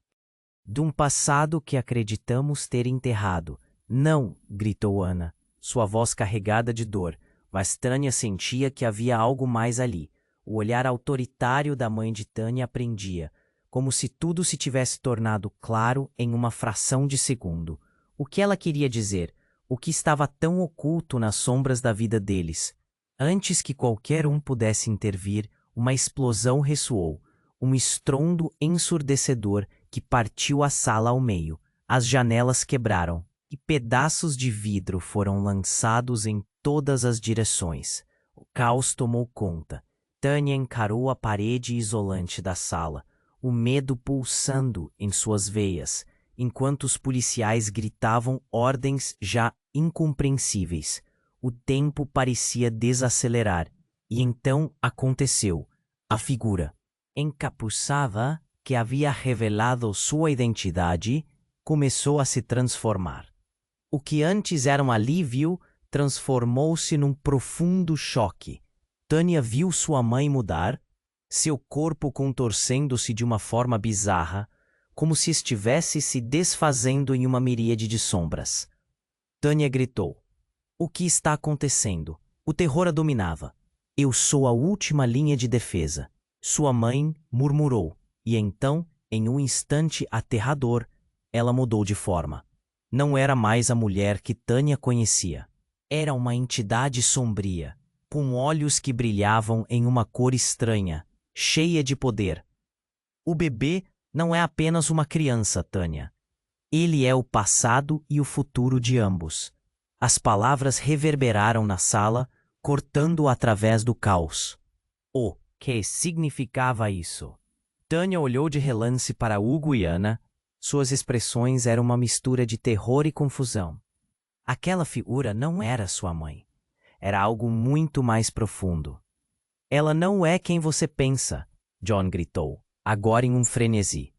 S1: De um passado que acreditamos ter enterrado. Não, gritou Ana, sua voz carregada de dor, mas Tânia sentia que havia algo mais ali. O olhar autoritário da mãe de Tânia prendia, como se tudo se tivesse tornado claro em uma fração de segundo. O que ela queria dizer? O que estava tão oculto nas sombras da vida deles? Antes que qualquer um pudesse intervir, uma explosão ressoou, um estrondo ensurdecedor que partiu a sala ao meio. As janelas quebraram e pedaços de vidro foram lançados em todas as direções. O caos tomou conta. Tânia encarou a parede isolante da sala, o medo pulsando em suas veias, enquanto os policiais gritavam ordens já incompreensíveis. O tempo parecia desacelerar, e então aconteceu. A figura encapuçada, que havia revelado sua identidade, começou a se transformar. O que antes era um alívio transformou-se num profundo choque. Tânia viu sua mãe mudar, seu corpo contorcendo-se de uma forma bizarra, como se estivesse se desfazendo em uma miríade de sombras. Tânia gritou. O que está acontecendo? O terror a dominava. Eu sou a última linha de defesa. Sua mãe murmurou, e então, em um instante aterrador, ela mudou de forma. Não era mais a mulher que Tânia conhecia. Era uma entidade sombria, com olhos que brilhavam em uma cor estranha, cheia de poder. O bebê não é apenas uma criança, Tânia. Ele é o passado e o futuro de ambos. As palavras reverberaram na sala, cortando através do caos. O que significava isso? Tânia olhou de relance para Hugo e Ana. Suas expressões eram uma mistura de terror e confusão. Aquela figura não era sua mãe. Era algo muito mais profundo. Ela não é quem você pensa, John gritou, agora em um frenesi.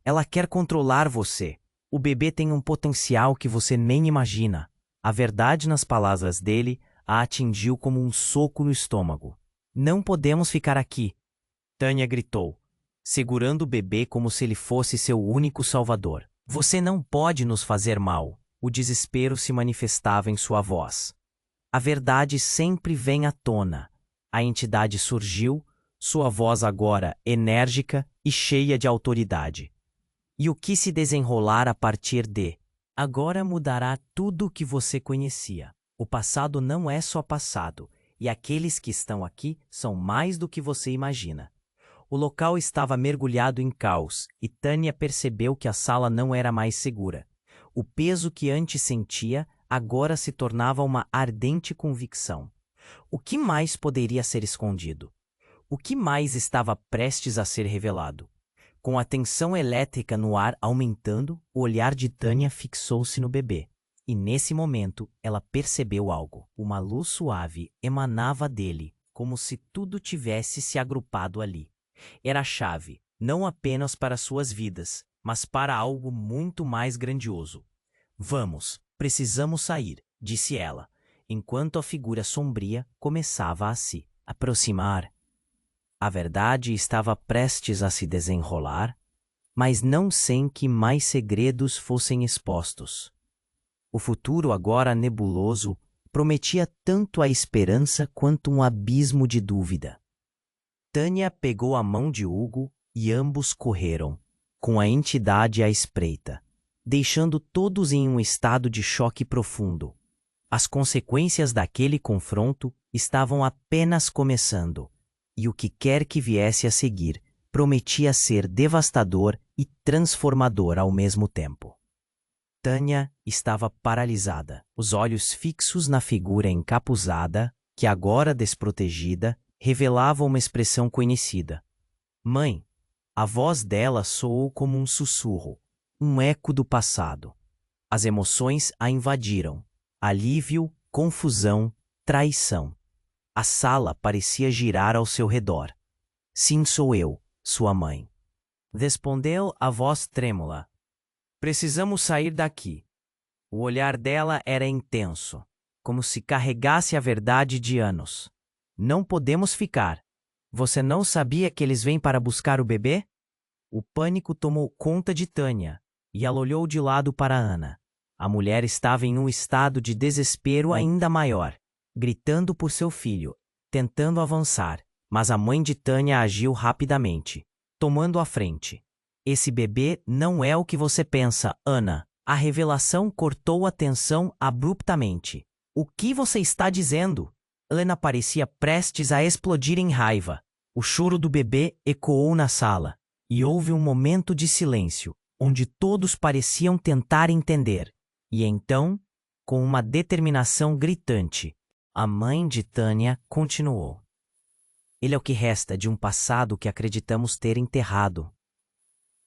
S1: Ela quer controlar você. O bebê tem um potencial que você nem imagina. A verdade nas palavras dele a atingiu como um soco no estômago. Não podemos ficar aqui, Tânia gritou, segurando o bebê como se ele fosse seu único salvador. Você não pode nos fazer mal. O desespero se manifestava em sua voz. A verdade sempre vem à tona. A entidade surgiu, sua voz agora enérgica e cheia de autoridade. E o que se desenrolar a partir de agora mudará tudo o que você conhecia. O passado não é só passado, e aqueles que estão aqui são mais do que você imagina. O local estava mergulhado em caos, e Tânia percebeu que a sala não era mais segura. O peso que antes sentia agora se tornava uma ardente convicção. O que mais poderia ser escondido? O que mais estava prestes a ser revelado? Com a tensão elétrica no ar aumentando, o olhar de Tânia fixou-se no bebê. E nesse momento, ela percebeu algo. Uma luz suave emanava dele, como se tudo tivesse se agrupado ali. Era a chave, não apenas para suas vidas, mas para algo muito mais grandioso. Vamos, precisamos sair, disse ela, enquanto a figura sombria começava a se aproximar. A verdade estava prestes a se desenrolar, mas não sem que mais segredos fossem expostos. O futuro, agora nebuloso, prometia tanto a esperança quanto um abismo de dúvida. Tânia pegou a mão de Hugo e ambos correram, com a entidade à espreita, deixando todos em um estado de choque profundo. As consequências daquele confronto estavam apenas começando, e o que quer que viesse a seguir prometia ser devastador e transformador ao mesmo tempo. Tânia estava paralisada, os olhos fixos na figura encapuzada, que agora desprotegida, revelava uma expressão conhecida. Mãe! A voz dela soou como um sussurro, um eco do passado. As emoções a invadiram. Alívio, confusão, traição. A sala parecia girar ao seu redor. Sim, sou eu, sua mãe. Respondeu a voz trêmula. Precisamos sair daqui. O olhar dela era intenso, como se carregasse a verdade de anos. Não podemos ficar. Você não sabia que eles vêm para buscar o bebê? O pânico tomou conta de Tânia, e ela olhou de lado para Ana. A mulher estava em um estado de desespero ainda maior, gritando por seu filho, tentando avançar, mas a mãe de Tânia agiu rapidamente, tomando a frente. Esse bebê não é o que você pensa, Ana. A revelação cortou a tensão abruptamente. O que você está dizendo? Ana parecia prestes a explodir em raiva. O choro do bebê ecoou na sala, e houve um momento de silêncio, onde todos pareciam tentar entender. E então, com uma determinação gritante, a mãe de Tânia continuou. Ele é o que resta de um passado que acreditamos ter enterrado.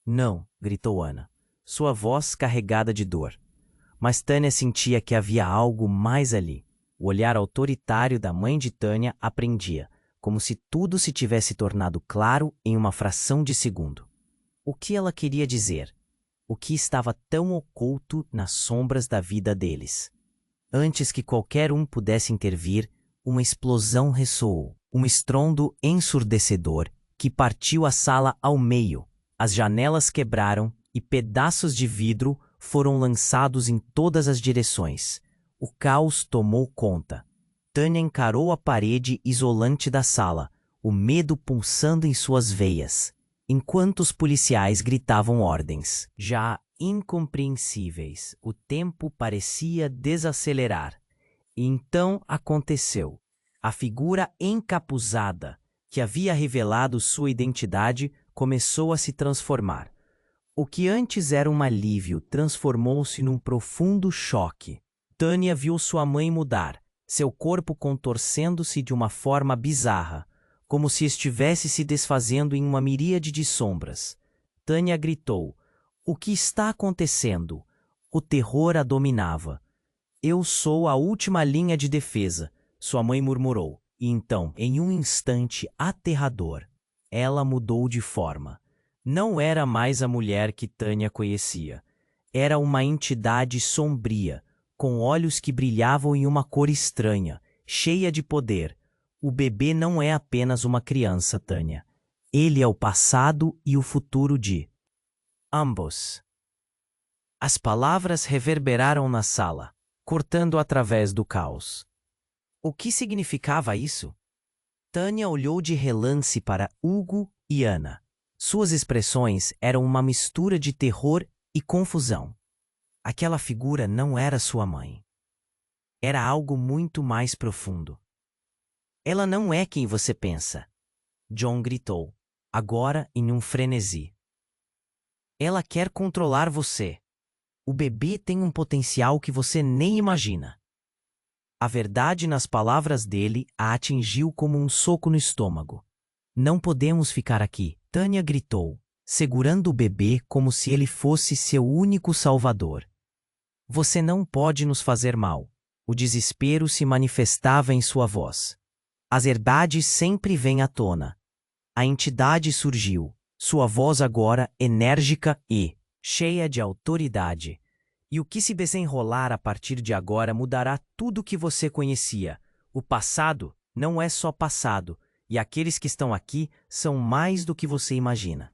S1: Não, gritou Ana, sua voz carregada de dor. Mas Tânia sentia que havia algo mais ali. O olhar autoritário da mãe de Tânia a prendia, como se tudo se tivesse tornado claro em uma fração de segundo. O que ela queria dizer? O que estava tão oculto nas sombras da vida deles? Antes que qualquer um pudesse intervir, uma explosão ressoou, um estrondo ensurdecedor que partiu a sala ao meio. As janelas quebraram e pedaços de vidro foram lançados em todas as direções. O caos tomou conta. Tânia encarou a parede isolante da sala, o medo pulsando em suas veias, enquanto os policiais gritavam ordens. Já incompreensíveis, o tempo parecia desacelerar. E então aconteceu. A figura encapuzada, que havia revelado sua identidade, começou a se transformar. O que antes era um alívio transformou-se num profundo choque. Tânia viu sua mãe mudar, seu corpo contorcendo-se de uma forma bizarra, como se estivesse se desfazendo em uma miríade de sombras. Tânia gritou: "O que está acontecendo?" O terror a dominava. "Eu sou a última linha de defesa", sua mãe murmurou. E então, em um instante aterrador, ela mudou de forma. Não era mais a mulher que Tânia conhecia. Era uma entidade sombria, com olhos que brilhavam em uma cor estranha, cheia de poder. O bebê não é apenas uma criança, Tânia. Ele é o passado e o futuro de ambos. As palavras reverberaram na sala, cortando através do caos. O que significava isso? Tânia olhou de relance para Hugo e Ana. Suas expressões eram uma mistura de terror e confusão. Aquela figura não era sua mãe. Era algo muito mais profundo. "Ela não é quem você pensa", John gritou, agora em um frenesi. "Ela quer controlar você. O bebê tem um potencial que você nem imagina." A verdade nas palavras dele a atingiu como um soco no estômago. "Não podemos ficar aqui", Tânia gritou, segurando o bebê como se ele fosse seu único salvador. "Você não pode nos fazer mal." O desespero se manifestava em sua voz. As verdades sempre vêm à tona. A entidade surgiu, sua voz agora enérgica e cheia de autoridade. "E o que se desenrolar a partir de agora mudará tudo o que você conhecia. O passado não é só passado, e aqueles que estão aqui são mais do que você imagina."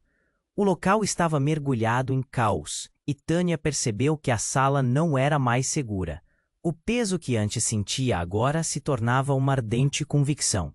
S1: O local estava mergulhado em caos, e Tânia percebeu que a sala não era mais segura. O peso que antes sentia agora se tornava uma ardente convicção.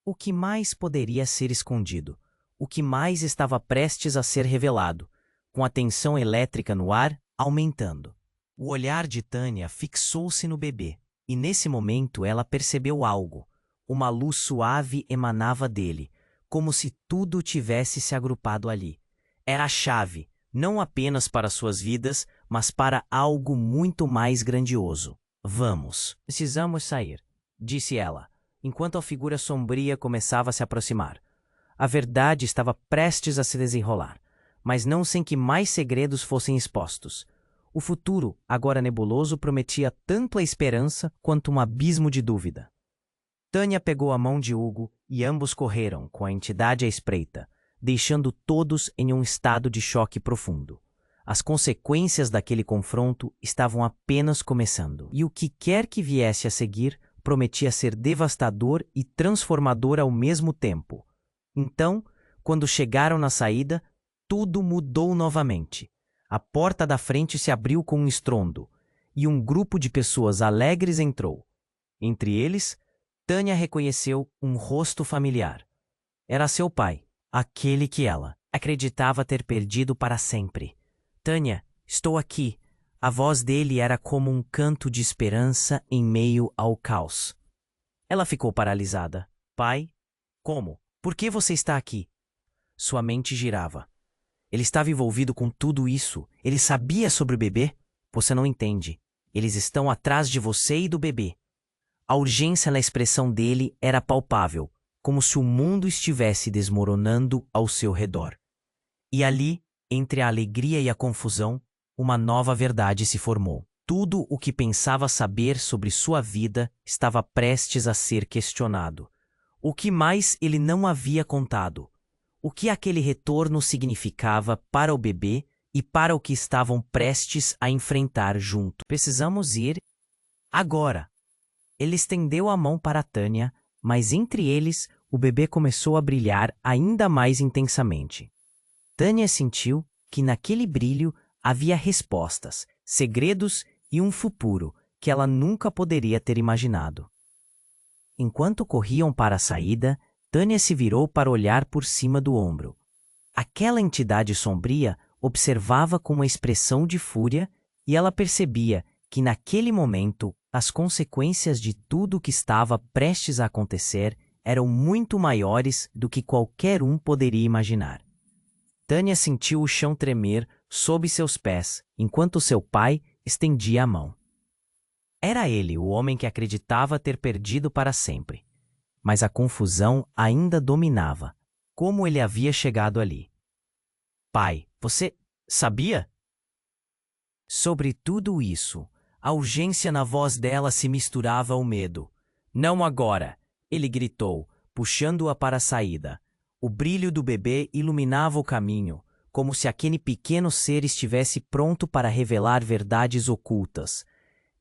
S1: O que mais poderia ser escondido? O que mais estava prestes a ser revelado, com a tensão elétrica no ar aumentando? O olhar de Tânia fixou-se no bebê, e nesse momento ela percebeu algo. Uma luz suave emanava dele, como se tudo tivesse se agrupado ali. Era a chave, não apenas para suas vidas, mas para algo muito mais grandioso. "Vamos, precisamos sair", disse ela, enquanto a figura sombria começava a se aproximar. A verdade estava prestes a se desenrolar, mas não sem que mais segredos fossem expostos. O futuro, agora nebuloso, prometia tanto a esperança quanto um abismo de dúvida. Tânia pegou a mão de Hugo e ambos correram, com a entidade à espreita, deixando todos em um estado de choque profundo. As consequências daquele confronto estavam apenas começando, e o que quer que viesse a seguir prometia ser devastador e transformador ao mesmo tempo. Então, quando chegaram na saída, tudo mudou novamente. A porta da frente se abriu com um estrondo, e um grupo de pessoas alegres entrou. Entre eles, Tânia reconheceu um rosto familiar. Era seu pai, aquele que ela acreditava ter perdido para sempre. "Tânia, estou aqui." A voz dele era como um canto de esperança em meio ao caos. Ela ficou paralisada. "Pai? Como? Por que você está aqui?" Sua mente girava. Ele estava envolvido com tudo isso. Ele sabia sobre o bebê? Você não entende. Eles estão atrás de você e do bebê. A urgência na expressão dele era palpável, como se o mundo estivesse desmoronando ao seu redor. E ali, entre a alegria e a confusão, uma nova verdade se formou. Tudo o que pensava saber sobre sua vida estava prestes a ser questionado. O que mais ele não havia contado? O que aquele retorno significava para o bebê e para o que estavam prestes a enfrentar junto? Precisamos ir agora. Ele estendeu a mão para Tânia, mas entre eles o bebê começou a brilhar ainda mais intensamente. Tânia sentiu que naquele brilho havia respostas, segredos e um futuro que ela nunca poderia ter imaginado. Enquanto corriam para a saída, Tânia se virou para olhar por cima do ombro. Aquela entidade sombria observava com uma expressão de fúria e ela percebia que naquele momento as consequências de tudo o que estava prestes a acontecer eram muito maiores do que qualquer um poderia imaginar. Tânia sentiu o chão tremer sob seus pés, enquanto seu pai estendia a mão. Era ele o homem que acreditava ter perdido para sempre. Mas a confusão ainda dominava. Como ele havia chegado ali? Pai, você sabia? Sobre tudo isso, a urgência na voz dela se misturava ao medo. Não agora, ele gritou, puxando-a para a saída. O brilho do bebê iluminava o caminho, como se aquele pequeno ser estivesse pronto para revelar verdades ocultas.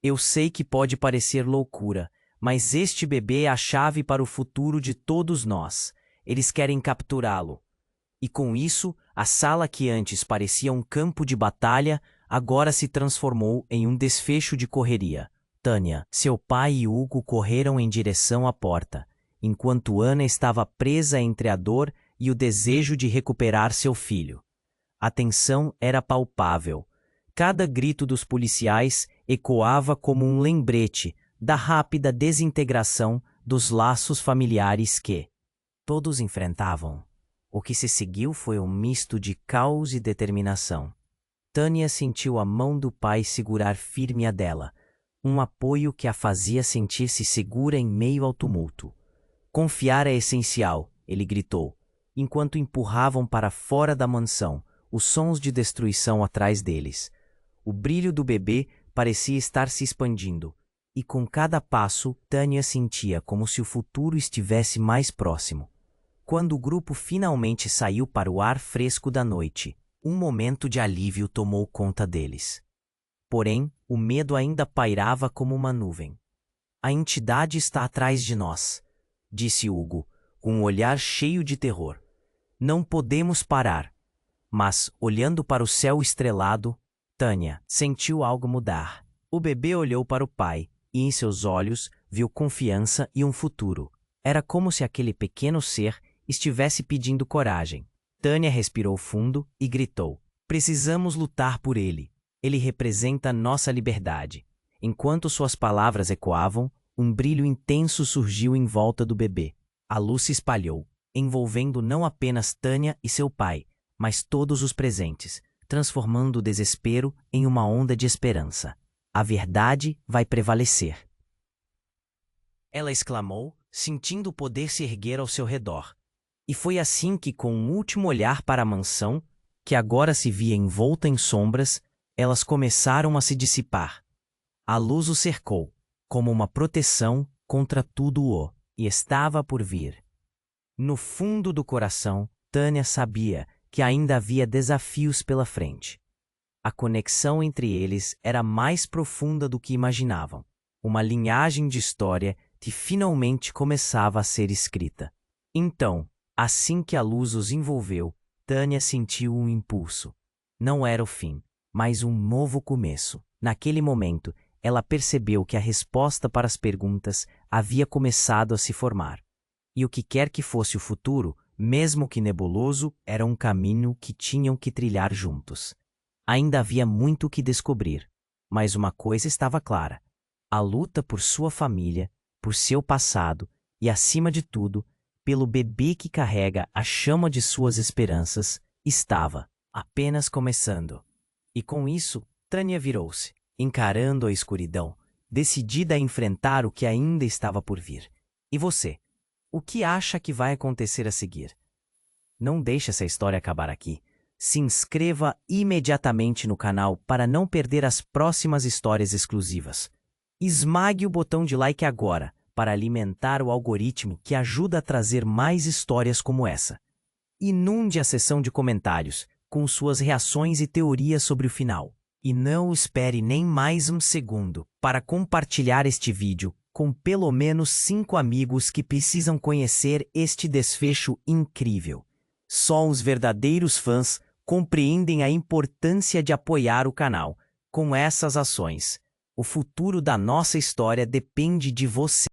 S1: Eu sei que pode parecer loucura, mas este bebê é a chave para o futuro de todos nós. Eles querem capturá-lo. E com isso, a sala que antes parecia um campo de batalha, agora se transformou em um desfecho de correria. Tânia, seu pai e Hugo correram em direção à porta, enquanto Ana estava presa entre a dor e o desejo de recuperar seu filho. A tensão era palpável. Cada grito dos policiais ecoava como um lembrete da rápida desintegração dos laços familiares que todos enfrentavam. O que se seguiu foi um misto de caos e determinação. Tânia sentiu a mão do pai segurar firme a dela, um apoio que a fazia sentir-se segura em meio ao tumulto. Confiar é essencial, ele gritou, enquanto empurravam para fora da mansão os sons de destruição atrás deles. O brilho do bebê parecia estar se expandindo, e com cada passo Tânia sentia como se o futuro estivesse mais próximo. Quando o grupo finalmente saiu para o ar fresco da noite, um momento de alívio tomou conta deles. Porém, o medo ainda pairava como uma nuvem. A entidade está atrás de nós, disse Hugo, com um olhar cheio de terror. Não podemos parar. Mas, olhando para o céu estrelado, Tânia sentiu algo mudar. O bebê olhou para o pai e em seus olhos viu confiança e um futuro. Era como se aquele pequeno ser estivesse pedindo coragem. Tânia respirou fundo e gritou: precisamos lutar por ele. Ele representa nossa liberdade. Enquanto suas palavras ecoavam, um brilho intenso surgiu em volta do bebê. A luz se espalhou, envolvendo não apenas Tânia e seu pai, mas todos os presentes, transformando o desespero em uma onda de esperança. A verdade vai prevalecer. Ela exclamou, sentindo o poder se erguer ao seu redor. E foi assim que, com um último olhar para a mansão, que agora se via envolta em sombras, elas começaram a se dissipar. A luz o cercou, como uma proteção contra tudo o e estava por vir. No fundo do coração, Tânia sabia que ainda havia desafios pela frente. A conexão entre eles era mais profunda do que imaginavam. Uma linhagem de história que finalmente começava a ser escrita. Então, assim que a luz os envolveu, Tânia sentiu um impulso. Não era o fim, mas um novo começo. Naquele momento, ela percebeu que a resposta para as perguntas havia começado a se formar. E o que quer que fosse o futuro, mesmo que nebuloso, era um caminho que tinham que trilhar juntos. Ainda havia muito o que descobrir, mas uma coisa estava clara. A luta por sua família, por seu passado e, acima de tudo, pelo bebê que carrega a chama de suas esperanças, estava apenas começando. E com isso, Tânia virou-se, encarando a escuridão, decidida a enfrentar o que ainda estava por vir. E você? O que acha que vai acontecer a seguir? Não deixe essa história acabar aqui. Se inscreva imediatamente no canal para não perder as próximas histórias exclusivas. Esmague o botão de like agora para alimentar o algoritmo que ajuda a trazer mais histórias como essa. Inunde a seção de comentários com suas reações e teorias sobre o final. E não espere nem mais um segundo para compartilhar este vídeo com pelo menos 5 amigos que precisam conhecer este desfecho incrível. Só os verdadeiros fãs compreendem a importância de apoiar o canal. Com essas ações, o futuro da nossa história depende de você.